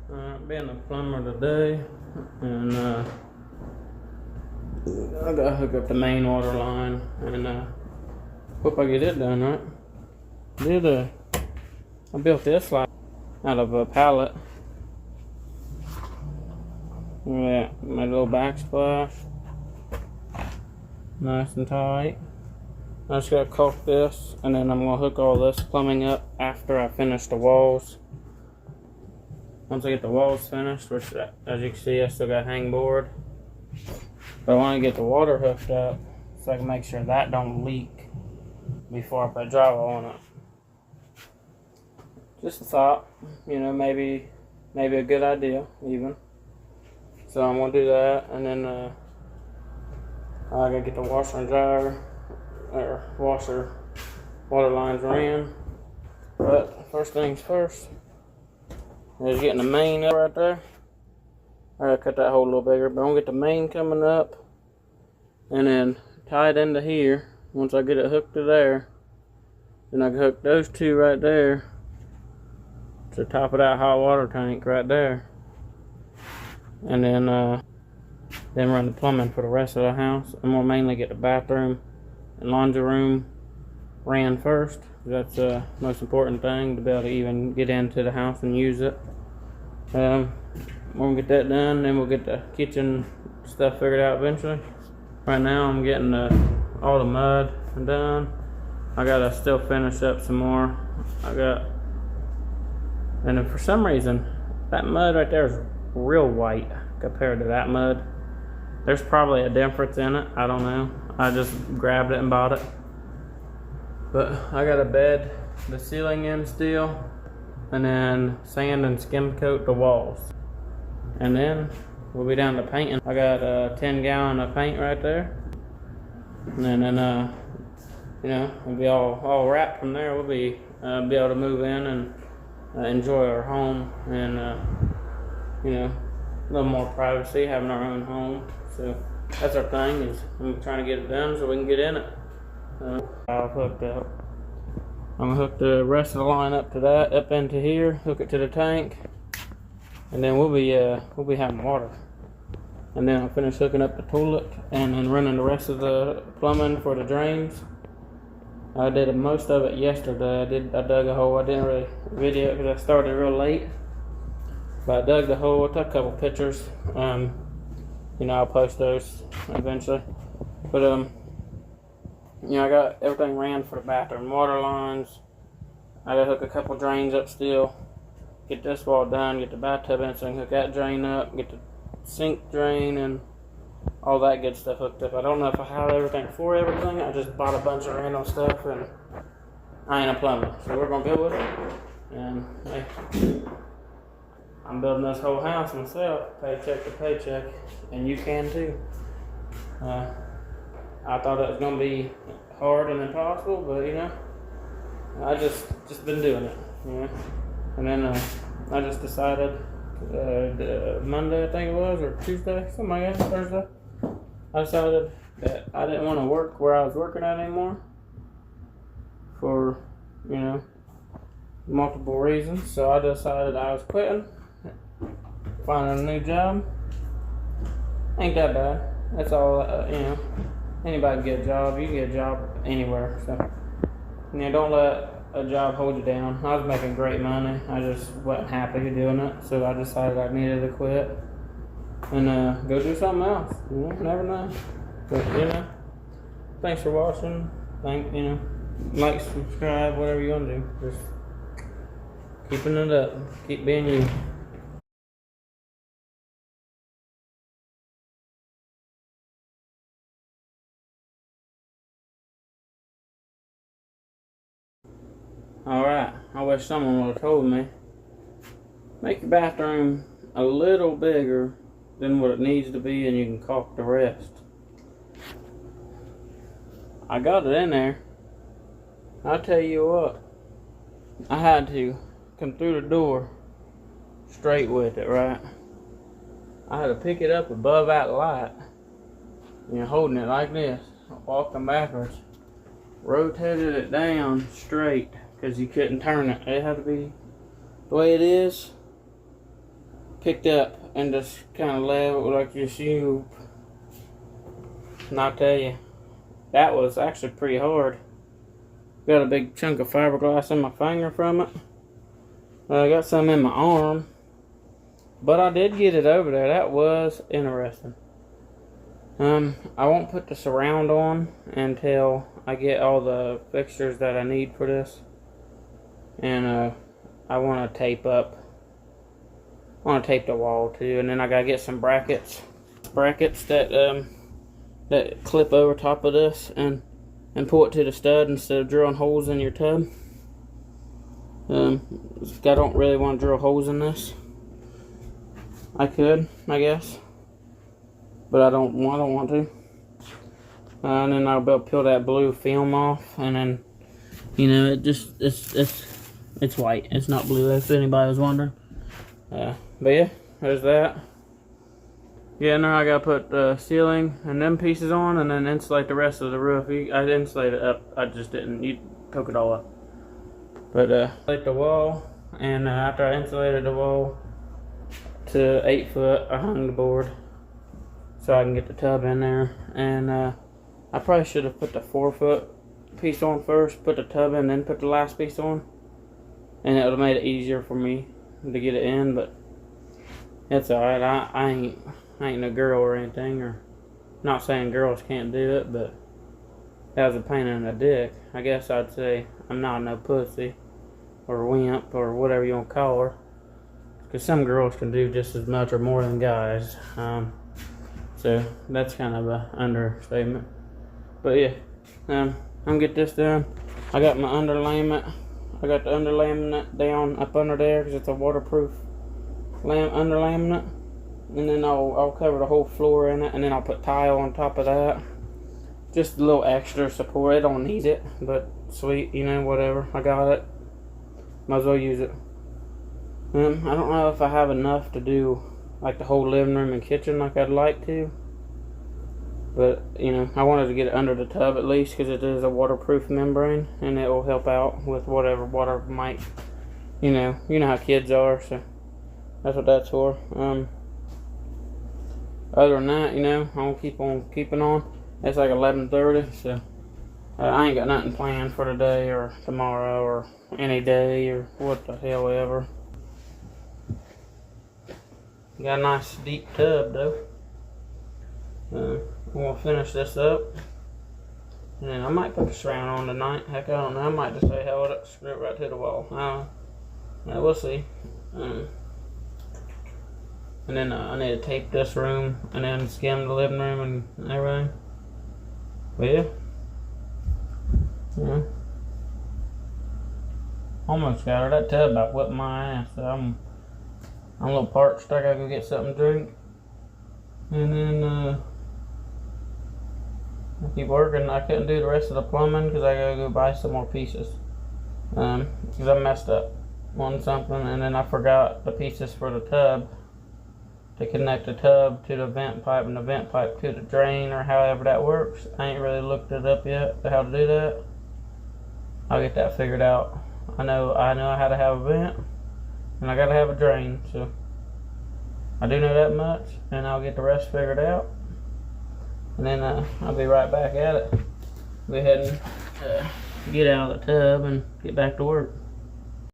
Being a plumber today, and I gotta hook up the main water line, and hope I get it done right. I built this like out of a pallet. Look at that, my little backsplash, nice and tight. I just gotta caulk this, and then I'm gonna hook all this plumbing up after I finish the walls. Once I get the walls finished, which as you can see I still got hang board, but I want to get the water hooked up so I can make sure that don't leak before I put drywall on it. Just a thought, you know, maybe a good idea even. So I'm gonna do that, and then I gotta get the washer and dryer or water lines ran. But first things first. There's getting the main up right there. I gotta cut that hole a little bigger, but I'm gonna get the main coming up and then tie it into here. Once I get it hooked to there, then I can hook those two right there to the top of that hot water tank right there. And then run the plumbing for the rest of the house. I'm gonna mainly get the bathroom and laundry room ran first. That's the most important thing, to be able to even get into the house and use it. We're gonna get that done, then we'll get the kitchen stuff figured out eventually. Right now I'm getting all the mud done. I gotta still finish up some more. And then for some reason, that mud right there is real white compared to that mud. There's probably a difference in it, I don't know. I just grabbed it and bought it. But I gotta bed the ceiling in still, and then sand and skim coat the walls. And then we'll be down to painting. I got a 10-gallon of paint right there. And then you know, we'll be all wrapped from there. We'll be able to move in and enjoy our home, and you know, a little more privacy, having our own home. So that's our thing, is I'm trying to get it done so we can get in it. I've hooked up. I'm gonna hook the rest of the line up to that, up into here, hook it to the tank, and then we'll be having water. And then I'll finish hooking up the toilet and then running the rest of the plumbing for the drains. I did most of it yesterday. I dug a hole. I didn't really video it because I started real late. But I dug the hole. I took a couple pictures. You know, I'll post those eventually. But you know, I got everything ran for the bathroom, water lines. I gotta hook a couple drains up still. Get this wall done. Get the bathtub in so I can hook that drain up. Get the sink drain and all that good stuff hooked up. I don't know if I have everything for everything. I just bought a bunch of random stuff, and I ain't a plumber, so we're gonna build with it. And hey, I'm building this whole house myself, paycheck to paycheck, and you can too. I thought it was gonna be hard and impossible, but you know, I just been doing it, you know. And then I just decided Monday, I think it was, or Tuesday, something like that, Thursday. I decided that I didn't want to work where I was working at anymore for, you know, multiple reasons. So I decided I was quitting, finding a new job. Ain't that bad. That's all, you know. Anybody can get a job. You can get a job anywhere. So, you know, don't let a job hold you down. I was making great money. I just wasn't happy doing it. So I decided I needed to quit and go do something else. You know, never know. But, you know, thanks for watching. You know, like, subscribe, whatever you want to do. Just keeping it up. Keep being you. Alright, I wish someone would have told me. Make your bathroom a little bigger than what it needs to be, and you can caulk the rest. I got it in there. I'll tell you what, I had to come through the door straight with it, right? I had to pick it up above that light, you know, holding it like this, walking backwards, rotated it down straight, because you couldn't turn it. It had to be the way it is. picked up and just kind of leveled like this. And I'll tell you, that was actually pretty hard. Got a big chunk of fiberglass in my finger from it. I got some in my arm, but I did get it over there. That was interesting. I won't put the surround on until I get all the fixtures that I need for this. And I want to tape up. I want to tape the wall too, and then I gotta get some brackets that that clip over top of this and pull it to the stud instead of drilling holes in your tub. I don't really want to drill holes in this. I could, I guess, but I don't want to. And then I'll be able to peel that blue film off, and then, you know, it's white. It's not blue, if anybody was wondering. But yeah, there's that. Yeah, now I gotta put the ceiling and them pieces on, and then insulate the rest of the roof. I insulated it up. I just didn't. You poke it all up. But insulate the wall, and after I insulated the wall to 8 foot, I hung the board so I can get the tub in there. And I probably should have put the 4 foot piece on first, put the tub in, then put the last piece on, and it would have made it easier for me to get it in. But it's alright. I ain't no girl or anything, or not saying girls can't do it, but that was a pain in the dick. I guess I'd say I'm not no pussy or wimp or whatever you want to call her, because some girls can do just as much or more than guys. So that's kind of a understatement. But yeah, I'm gonna get this done. I got my underlayment. I got the underlayment down up under there because it's a waterproof underlayment, and then I'll cover the whole floor in it, and then I'll put tile on top of that. Just a little extra support. I don't need it, but sweet, you know, whatever. I got it. Might as well use it. I don't know if I have enough to do like the whole living room and kitchen like I'd like to, but you know, I wanted to get it under the tub at least because it is a waterproof membrane, and it will help out with whatever water might, you know how kids are, so that's what that's for. Other than that, you know, I'm gonna keep on keeping on. It's like 11:30, so I ain't got nothing planned for today or tomorrow or any day or what the hell ever. Got a nice deep tub though. I'm gonna finish this up, and then I might put the surround on tonight. Heck, I don't know. I might just say hell with it, screw it right to the wall. We'll see. And then I need to tape this room and then skim the living room and everything. But yeah. Almost got her. That tub about whipped my ass. So I'm a little parched. I gotta go get something to drink. And then I keep working. I couldn't do the rest of the plumbing because I gotta go buy some more pieces. Because I messed up on something, and then I forgot the pieces for the tub to connect the tub to the vent pipe and the vent pipe to the drain, or however that works. I ain't really looked it up yet how to do that. I'll get that figured out. I know how to have a vent, and I gotta have a drain, so I do know that much, and I'll get the rest figured out, and then I'll be right back at it. Go ahead and get out of the tub and get back to work.